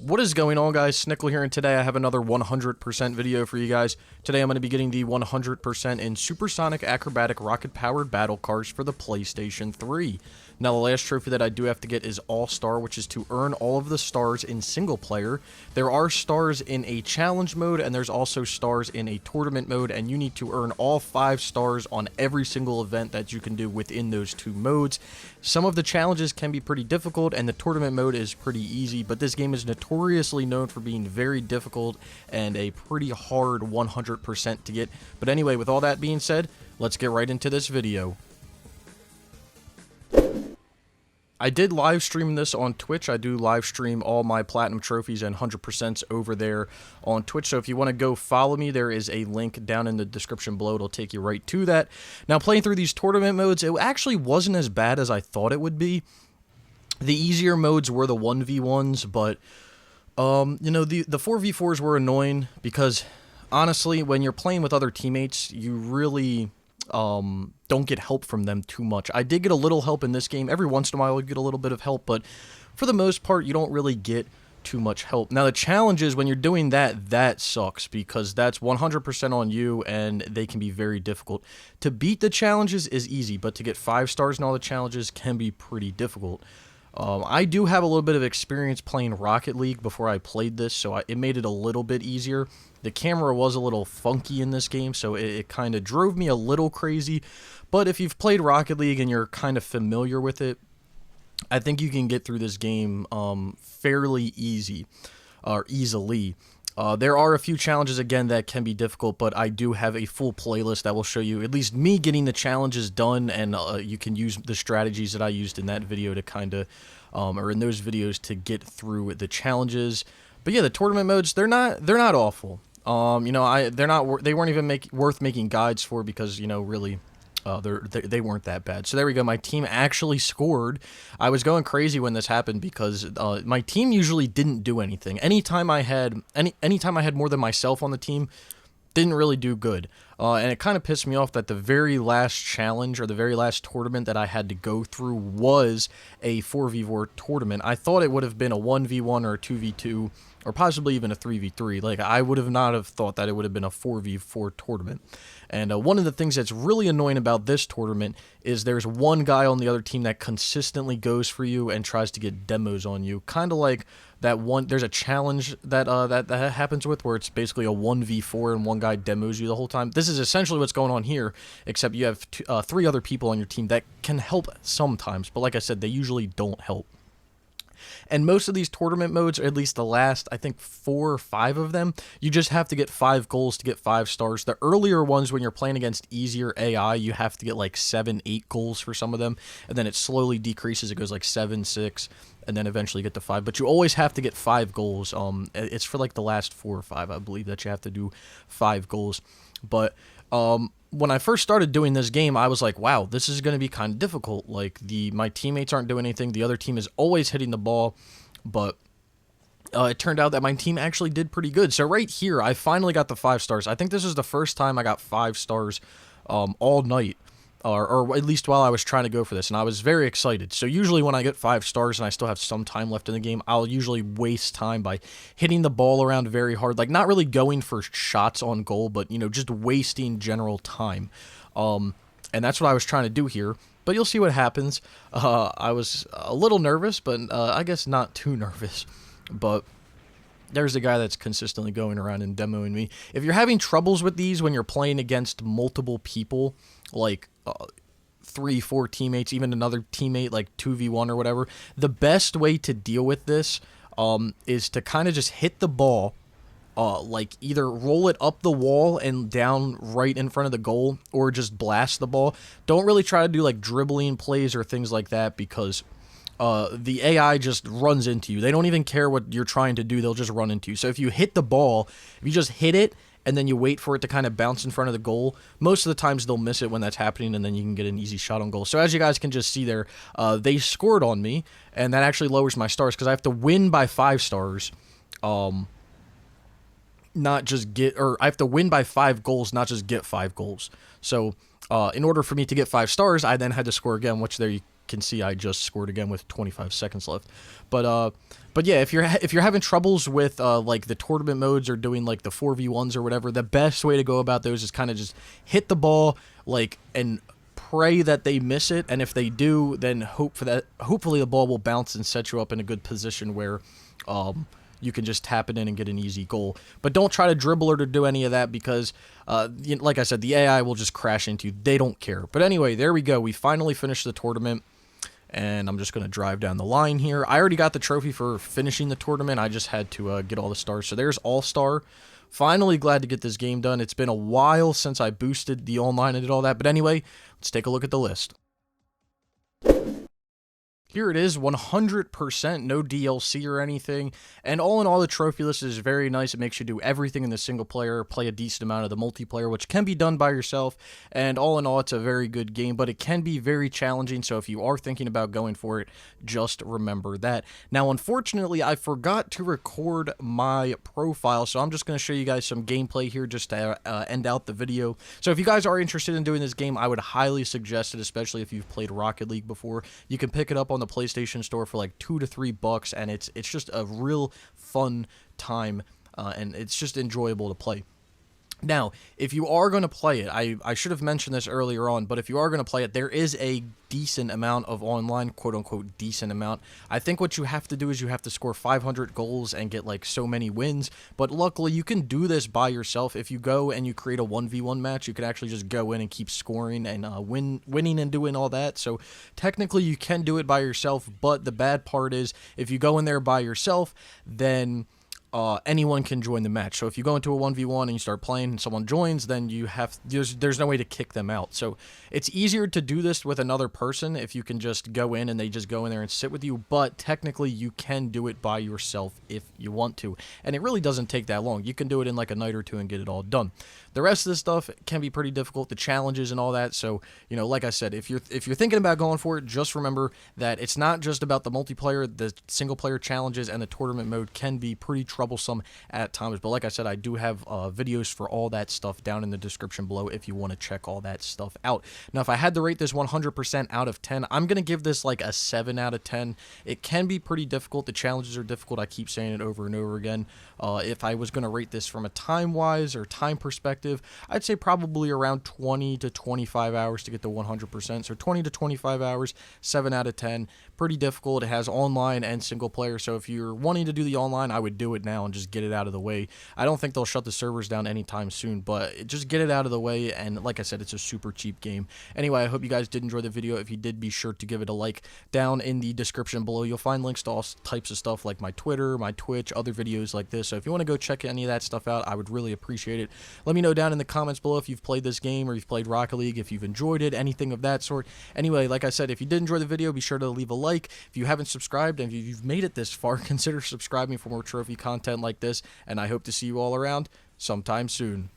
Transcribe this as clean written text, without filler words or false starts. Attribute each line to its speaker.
Speaker 1: What is going on, guys? Snickel here, and today I have another 100% video for you guys. Today I'm going to be getting the 100% in Supersonic Acrobatic rocket-powered battle cars for the PlayStation 3. Now, the last trophy that I do have to get is All-Star, which is to earn all of the stars in single player. There are stars in a challenge mode, and there's also stars in a tournament mode, and you need to earn all 5 stars on every single event that you can do within those 2 modes. Some of the challenges can be pretty difficult, and the tournament mode is pretty easy, but this game is notoriously known for being very difficult and a pretty hard 100% to get. But anyway, with all that being said, let's get right into this video. I did live stream this on Twitch. I do live stream all my platinum trophies and 100% over there on Twitch. So if you want to go follow me, there is a link down in the description below. It'll take you right to that. Now, playing through these tournament modes, it actually wasn't as bad as I thought it would be. The easier modes were the 1v1s, but you know, the 4v4s were annoying because honestly, when you're playing with other teammates, you really don't get help from them too much. I did get a little help in this game. Every once in a while you get a little bit of help, but for the most part you don't really get too much help. Now the challenges, when you're doing that sucks because that's 100% on you and they can be very difficult. To beat the challenges is easy, but to get 5 stars in all the challenges can be pretty difficult. I do have a little bit of experience playing Rocket League before I played this, so it made it a little bit easier. The camera was a little funky in this game, so it kind of drove me a little crazy. But if you've played Rocket League and you're kind of familiar with it, I think you can get through this game fairly easily. There are a few challenges, again, that can be difficult, but I do have a full playlist that will show you at least me getting the challenges done, and you can use the strategies that I used in that video to kind of, or in those videos to get through the challenges. But yeah, the tournament modes, they're not awful. You know, they weren't even worth making guides for because, you know, really, they weren't that bad. So there we go. My team actually scored. I was going crazy when this happened because my team usually didn't do anything. Anytime I had more than myself on the team, didn't really do good. And it kind of pissed me off that the very last challenge or the very last tournament that I had to go through was a 4v4 tournament. I thought it would have been a 1v1 or a 2v2 or possibly even a 3v3. Like, I would have not have thought that it would have been a 4v4 tournament. And one of the things that's really annoying about this tournament is there's one guy on the other team that consistently goes for you and tries to get demos on you. Kind of like that one, there's a challenge that that happens with where it's basically a 1v4 and one guy demos you the whole time. This is essentially what's going on here, except you have 3 other people on your team that can help sometimes. But like I said, they usually don't help. And most of these tournament modes, or at least the last, I think 4 or 5 of them, you just have to get 5 goals to get 5 stars. The earlier ones, when you're playing against easier AI, you have to get like 7, 8 goals for some of them, and then it slowly decreases. It goes like 7, 6, and then eventually get to 5. But you always have to get 5 goals. It's for like the last 4 or 5, I believe, that you have to do 5 goals. But when I first started doing this game, I was like, wow, this is going to be kind of difficult. Like, my teammates aren't doing anything. The other team is always hitting the ball. But it turned out that my team actually did pretty good. So right here, I finally got the 5 stars. I think this is the first time I got 5 stars all night. Or at least while I was trying to go for this, and I was very excited. So usually when I get 5 stars and I still have some time left in the game, I'll usually waste time by hitting the ball around very hard, like not really going for shots on goal, but, you know, just wasting general time. And that's what I was trying to do here, but you'll see what happens. I was a little nervous, but I guess not too nervous, but there's a guy that's consistently going around and demoing me. If you're having troubles with these when you're playing against multiple people, like 3, 4 teammates, even another teammate, like 2v1 or whatever, the best way to deal with this is to kind of just hit the ball, like either roll it up the wall and down right in front of the goal, or just blast the ball. Don't really try to do like dribbling plays or things like that, because the AI just runs into you. They don't even care what you're trying to do. They'll just run into you. So if you hit the ball, if you just hit it and then you wait for it to kind of bounce in front of the goal, most of the times they'll miss it when that's happening, and then you can get an easy shot on goal. So as you guys can just see there, they scored on me, and that actually lowers my stars because I have to win by 5 stars, not just get, or I have to win by 5 goals, not just get 5 goals. So in order for me to get 5 stars, I then had to score again, which there you can see I just scored again with 25 seconds left. But yeah, if you're having troubles with like the tournament modes or doing like the 4v1s or whatever, the best way to go about those is kind of just hit the ball like and pray that they miss it, and if they do, then hopefully the ball will bounce and set you up in a good position where you can just tap it in and get an easy goal. But don't try to dribble or to do any of that because, like I said, the AI will just crash into you. They don't care. But anyway, there we go. We finally finished the tournament, and I'm just going to drive down the line here. I already got the trophy for finishing the tournament. I just had to get all the stars. So there's All-Star. Finally glad to get this game done. It's been a while since I boosted the online and did all that. But anyway, let's take a look at the list. Here it is, 100%, no DLC or anything, and all in all, the trophy list is very nice. It makes you do everything in the single player, play a decent amount of the multiplayer, which can be done by yourself, and all in all, it's a very good game, but it can be very challenging, so if you are thinking about going for it, just remember that. Now, unfortunately, I forgot to record my profile, so I'm just going to show you guys some gameplay here just to end out the video. So if you guys are interested in doing this game, I would highly suggest it, especially if you've played Rocket League before. You can pick it up on the PlayStation Store for like $2 to $3, and it's just a real fun time, and it's just enjoyable to play. Now, if you are going to play it, I should have mentioned this earlier on, but if you are going to play it, there is a decent amount of online, quote-unquote decent amount. I think what you have to do is you have to score 500 goals and get like so many wins, but luckily you can do this by yourself. If you go and you create a 1v1 match, you can actually just go in and keep scoring and winning and doing all that. So technically you can do it by yourself, but the bad part is if you go in there by yourself, then anyone can join the match. So if you go into a 1v1 and you start playing and someone joins, then there's no way to kick them out. So it's easier to do this with another person if you can just go in and they just go in there and sit with you, but technically you can do it by yourself if you want to. And it really doesn't take that long. You can do it in like a night or two and get it all done. The rest of this stuff can be pretty difficult, the challenges and all that. So, you know, like I said, if you're thinking about going for it, just remember that it's not just about the multiplayer. The single player challenges and the tournament mode can be pretty troublesome at times. But like I said, I do have videos for all that stuff down in the description below if you want to check all that stuff out. Now, if I had to rate this 100% out of 10, I'm going to give this like a 7 out of 10. It can be pretty difficult. The challenges are difficult. I keep saying it over and over again. If I was going to rate this from a time-wise or time perspective, I'd say probably around 20 to 25 hours to get to 100%. So 20 to 25 hours, 7 out of 10. Pretty difficult. It has online and single player. So if you're wanting to do the online, I would do it now and just get it out of the way. I don't think they'll shut the servers down anytime soon, but just get it out of the way. And like I said, it's a super cheap game. Anyway, I hope you guys did enjoy the video. If you did, be sure to give it a like. Down in the description below, you'll find links to all types of stuff like my Twitter, my Twitch, other videos like this. So if you want to go check any of that stuff out, I would really appreciate it. Let me know down in the comments below if you've played this game or you've played Rocket League, if you've enjoyed it, anything of that sort. Anyway, like I said, if you did enjoy the video, be sure to leave a like. If you haven't subscribed and if you've made it this far, consider subscribing for more trophy content like this, and I hope to see you all around sometime soon.